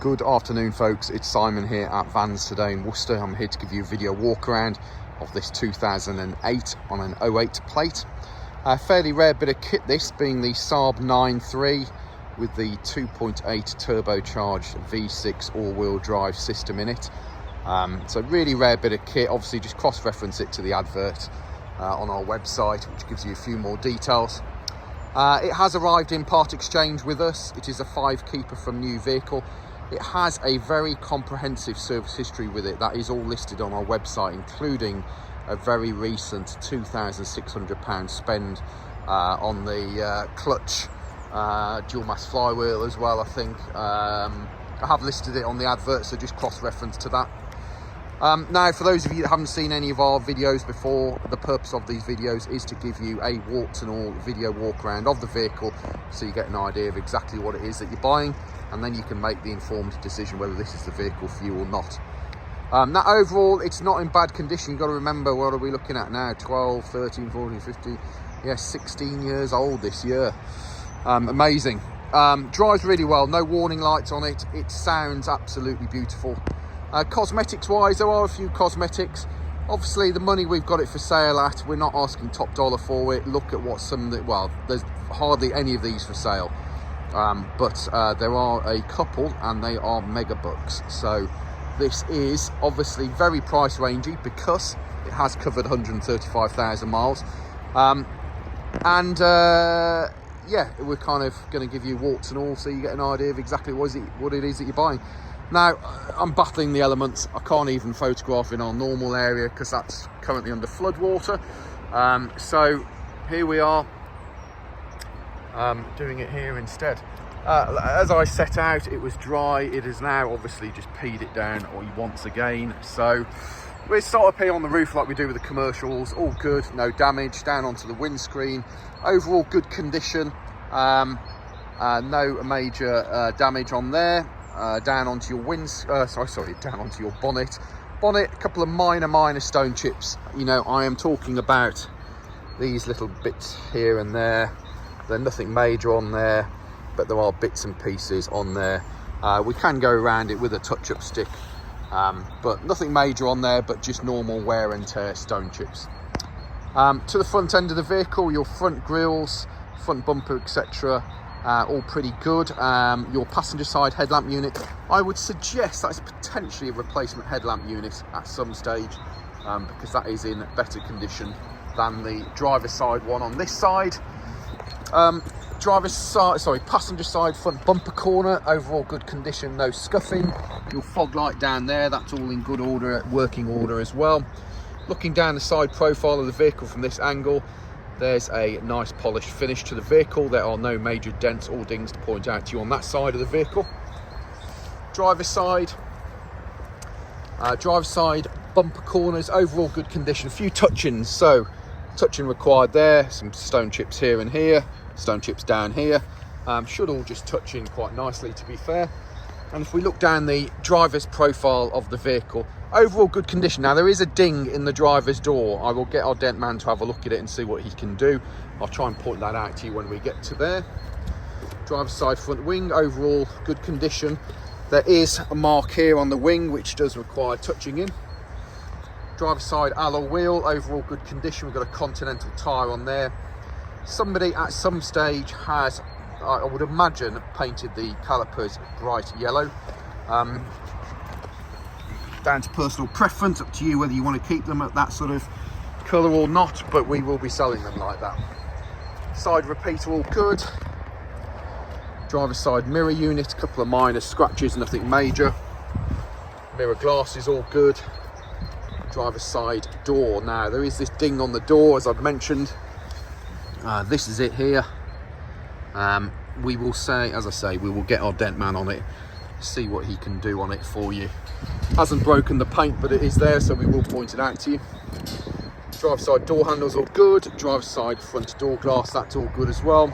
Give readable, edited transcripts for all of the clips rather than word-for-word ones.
Good afternoon folks, it's Simon here at Vans Today in Worcester. I'm here to give you a video walk around of this 2008 on an 08 plate. A fairly rare bit of kit, this being the Saab 9.3 with the 2.8 turbocharged V6 all-wheel drive system in it. It's a really rare bit of kit. Obviously just cross-reference it to the advert on our website, which gives you a few more details. It has arrived in part exchange with us. It is a 5-keeper from new vehicle. It has a very comprehensive service history with it that is all listed on our website, including a very recent £2,600 spend on the clutch dual mass flywheel as well, I think. I have listed it on the advert, so just cross-reference to that. Now, for those of you that haven't seen any of our videos before, the purpose of these videos is to give you a warts and all video walk around of the vehicle, so you get an idea of exactly what it is that you're buying, and then you can make the informed decision whether this is the vehicle for you or not. Now, overall, it's not in bad condition. You've got to remember, what are we looking at now? 12, 13, 14, 15, yeah, 16 years old this year. Amazing. Drives really well, no warning lights on it. It sounds absolutely beautiful. Cosmetics wise, there are a few cosmetics. Obviously the money we've got it for sale at, we're not asking top dollar for it. Look at what well, there's hardly any of these for sale, but there are a couple and they are mega bucks. So this is obviously very price rangy because it has covered 135,000 miles. Yeah, we're kind of going to give you warts and all, so you get an idea of exactly what it is that you're buying. Now, I'm battling the elements. I can't even photograph in our normal area because that's currently under flood water. So here we are, doing it here instead. As I set out, it was dry. It is now obviously just peed it down once again. So we start up here on the roof like we do with the commercials. All good, no damage. Down onto the windscreen. Overall good condition. No major damage on there. Down onto your down onto your bonnet. A couple of minor stone chips. You know, I am talking about these little bits here and there. There's nothing major on there, but there are bits and pieces on there. We can go around it with a touch-up stick, but nothing major on there, but just normal wear and tear stone chips. To the front end of the vehicle, your front grills, front bumper, etc., all pretty good. Your passenger side headlamp unit, I would suggest that's potentially a replacement headlamp unit at some stage, because that is in better condition than the driver's side one on this side. Passenger side front bumper corner, overall good condition, no scuffing. Your fog light down there, that's all in good order, working order as well. Looking down the side profile of the vehicle from this angle, there's a nice polished finish to the vehicle. There are no major dents or dings to point out to you on that side of the vehicle. Driver's side bumper corners, overall good condition. A few touch-ins, so touch-in required there. Some stone chips here and here, stone chips down here. Should all just touch in quite nicely, to be fair. And if we look down the driver's profile of the vehicle, overall good condition. Now, there is a ding in the driver's door. I will get our dent man to have a look at it and see what he can do. I'll try and point that out to you when we get to there. Driver's side front wing, overall good condition. There is a mark here on the wing which does require touching in. Driver's side alloy wheel, overall good condition. We've got a Continental tyre on there. Somebody at some stage has, I would imagine, painted the calipers bright yellow. Down to personal preference, up to you whether you want to keep them at that sort of colour or not, but we will be selling them like that. Side repeater all good. Driver's side mirror unit, a couple of minor scratches, nothing major. Mirror glass is all good. Driver's side door, now there is this ding on the door, as I've mentioned. This is it here. We will say, as I say, we will get our dent man on it, see what he can do on it for you. Hasn't broken the paint, but it is there, so we will point it out to you. Driver's side door handles all good. Driver's side front door glass, that's all good as well.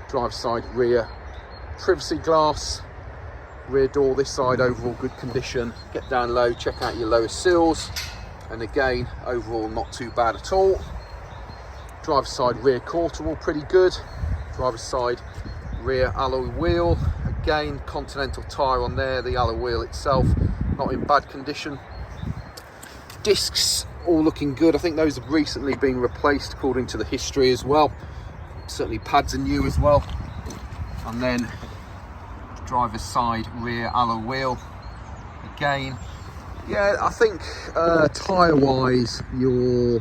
Driver's side rear privacy glass. Rear door this side, overall good condition. Get down low, check out your lower sills, and again, overall not too bad at all. Driver's side rear quarter all pretty good. Driver's side rear alloy wheel, Again, Continental tyre on there, the alloy wheel itself not in bad condition. Discs all looking good. I think those have recently been replaced according to the history as well. Certainly pads are new as well. And then driver's side rear alloy wheel. Again, yeah, I think tyre wise you're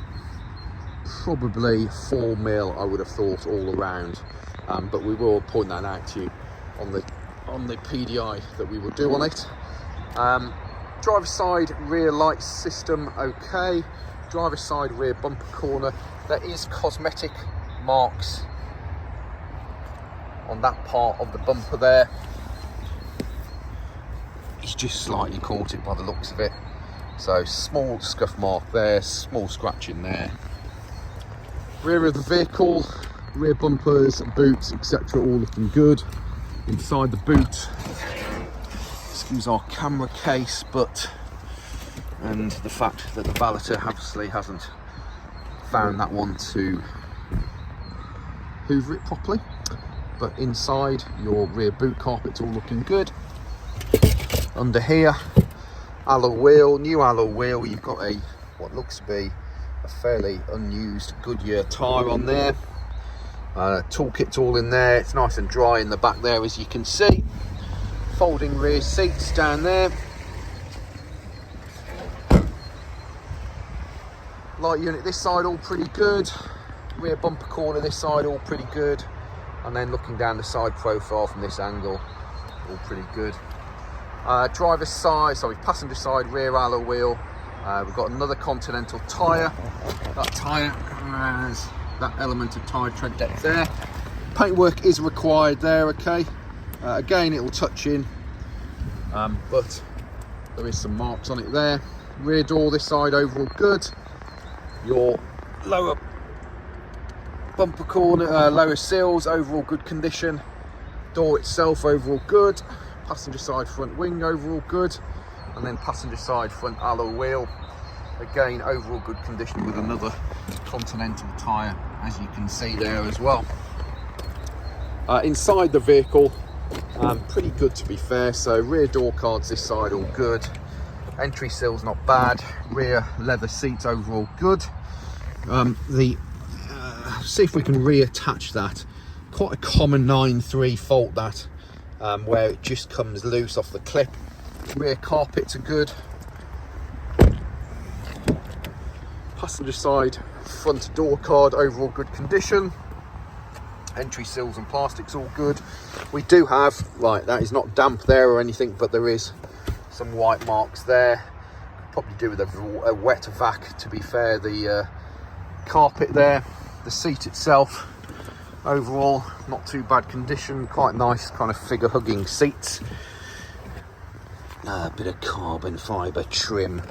probably 4 mil, I would have thought, all around. But we will point that out to you on the PDI that we will do on it. Driver's side rear light system, okay. Driver's side rear bumper corner. There is cosmetic marks on that part of the bumper there. He's just slightly caught it by the looks of it. So small scuff mark there, small scratch in there. Rear of the vehicle, rear bumpers, boots, etc. all looking good. Inside the boot, excuse our camera case, and the fact that the valeter obviously hasn't found that one to hoover it properly. But inside, your rear boot carpet's all looking good. Under here, alloy wheel, new alloy wheel. You've got what looks to be a fairly unused Goodyear tyre on there. Toolkit's all in there. It's nice and dry in the back there, as you can see. Folding rear seats down there. Light unit this side all pretty good. Rear bumper corner this side all pretty good. And then looking down the side profile from this angle, all pretty good. Passenger side rear alloy wheel. We've got another Continental tyre. That tyre has that element of tyre tread depth there. Paintwork is required there, okay. Again, it will touch in, but there is some marks on it there. Rear door this side overall good. Your lower bumper corner, lower sills overall good condition. Door itself overall good. Passenger side front wing overall good, and then passenger side front alloy wheel again overall good condition with another Continental tyre, as you can see there as well. Inside the vehicle, pretty good to be fair. So rear door cards this side all good, entry sills not bad, rear leather seats overall good. See if we can reattach that. Quite a common 9.3 fault that, where it just comes loose off the clip. Rear carpets are good. Passenger side front door card overall good condition. Entry sills and plastics all good. We do have, that is not damp there or anything, but there is some white marks there. Probably do with a wet vac, to be fair. The carpet there, the seat itself overall not too bad condition, quite nice kind of figure hugging seats. A bit of carbon fibre trim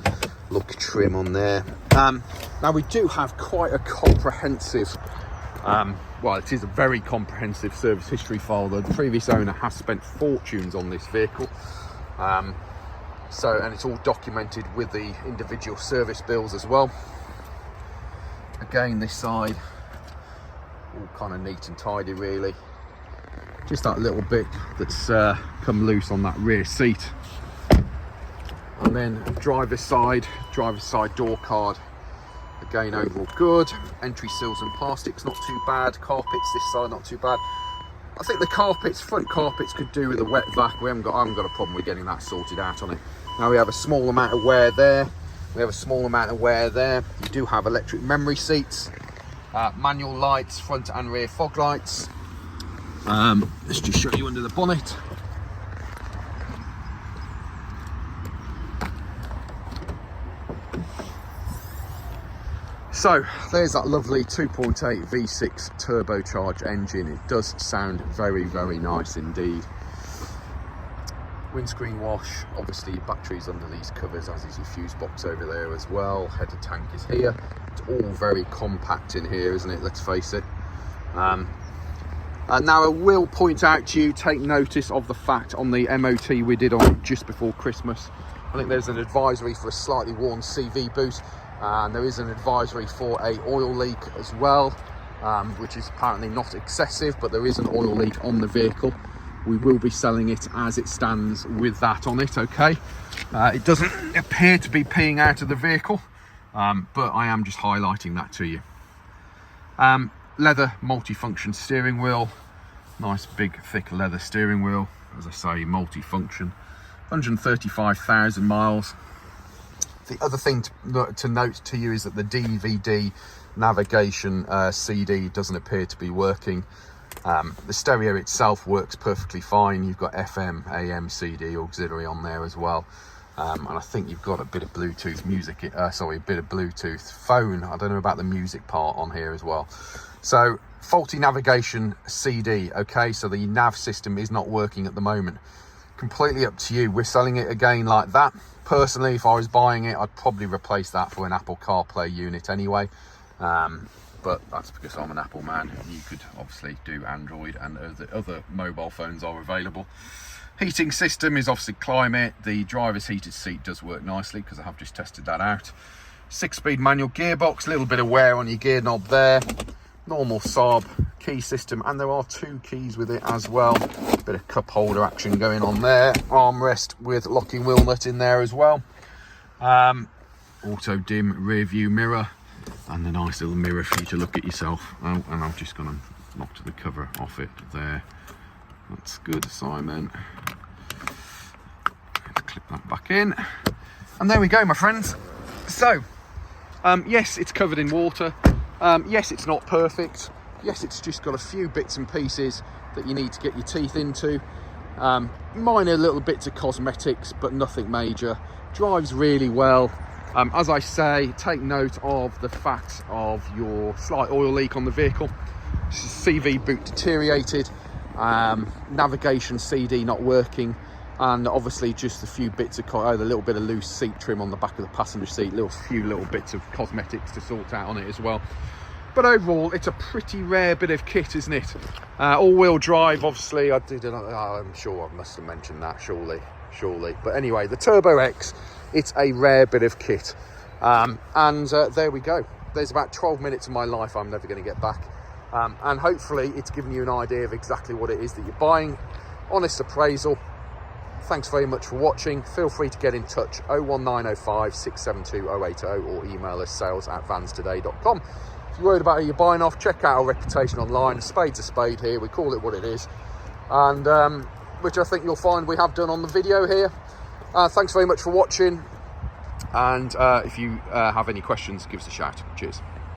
on there. Now we do have quite a comprehensive, it is a very comprehensive service history file. The previous owner has spent fortunes on this vehicle, and it's all documented with the individual service bills as well. Again, this side all kind of neat and tidy really. Just that little bit that's come loose on that rear seat. And then driver's side door card, again overall good. Entry sills and plastics not too bad. Carpets this side not too bad. I think the front carpets could do with a wet vac. I haven't got a problem with getting that sorted out on it. Now we have a small amount of wear there. You do have electric memory seats, manual lights, front and rear fog lights. Let's just show you under the bonnet. So there's that lovely 2.8 V6 turbocharged engine. It does sound very, very nice indeed. Windscreen wash, obviously your batteries under these covers, as is your fuse box over there as well. Header tank is here. It's all very compact in here, isn't it? Let's face it. Now I will point out to you, take notice of the fact on the MOT we did on just before Christmas, I think there's an advisory for a slightly worn CV boot, and there is an advisory for a oil leak as well, which is apparently not excessive, but there is an oil leak on the vehicle, we will be selling it as it stands with that on it, okay? It doesn't appear to be peeing out of the vehicle, but I am just highlighting that to you. Leather multifunction steering wheel, nice big thick leather steering wheel, as I say, multifunction, 135,000 miles. The other thing to note to you is that the DVD navigation CD doesn't appear to be working. The stereo itself works perfectly fine. You've got FM, AM, CD auxiliary on there as well. And I think you've got a bit of Bluetooth music, a bit of Bluetooth phone. I don't know about the music part on here as well. So faulty navigation CD, okay? So the nav system is not working at the moment. Completely up to you. We're selling it again like that. Personally, if I was buying it, I'd probably replace that for an Apple CarPlay unit anyway. But that's because I'm an Apple man. You could obviously do Android, and other mobile phones are available. Heating system is obviously climate. The driver's heated seat does work nicely because I have just tested that out. 6-speed manual gearbox, a little bit of wear on your gear knob there. Normal Saab key system, and there are 2 keys with it as well. Bit of cup holder action going on there. Armrest with locking wheel nut in there as well. Auto dim rear view mirror, and a nice little mirror for you to look at yourself. Oh, and I'm just going to knock the cover off it there. That's good, Simon. Clip that back in, and there we go, my friends. So yes, it's covered in water. Yes, it's not perfect. Yes, it's just got a few bits and pieces that you need to get your teeth into. Minor little bits of cosmetics, but nothing major. Drives really well. As I say, take note of the fact of your slight oil leak on the vehicle. CV boot deteriorated. Navigation CD not working. And obviously just a few bits of, a little bit of loose seat trim on the back of the passenger seat, few little bits of cosmetics to sort out on it as well. But overall, it's a pretty rare bit of kit, isn't it? All-wheel drive, obviously, I'm sure I must have mentioned that, surely. But anyway, the Turbo X, it's a rare bit of kit. There we go. There's about 12 minutes of my life I'm never going to get back. And hopefully it's given you an idea of exactly what it is that you're buying. Honest appraisal. Thanks very much for watching. Feel free to get in touch, 01905 672 080, or email us sales@vanstoday.com. If you're worried about who you're buying off, check out our reputation online. A spade's a spade here, we call it what it is. And which I think you'll find we have done on the video here. Thanks very much for watching. And if you have any questions, give us a shout. Cheers.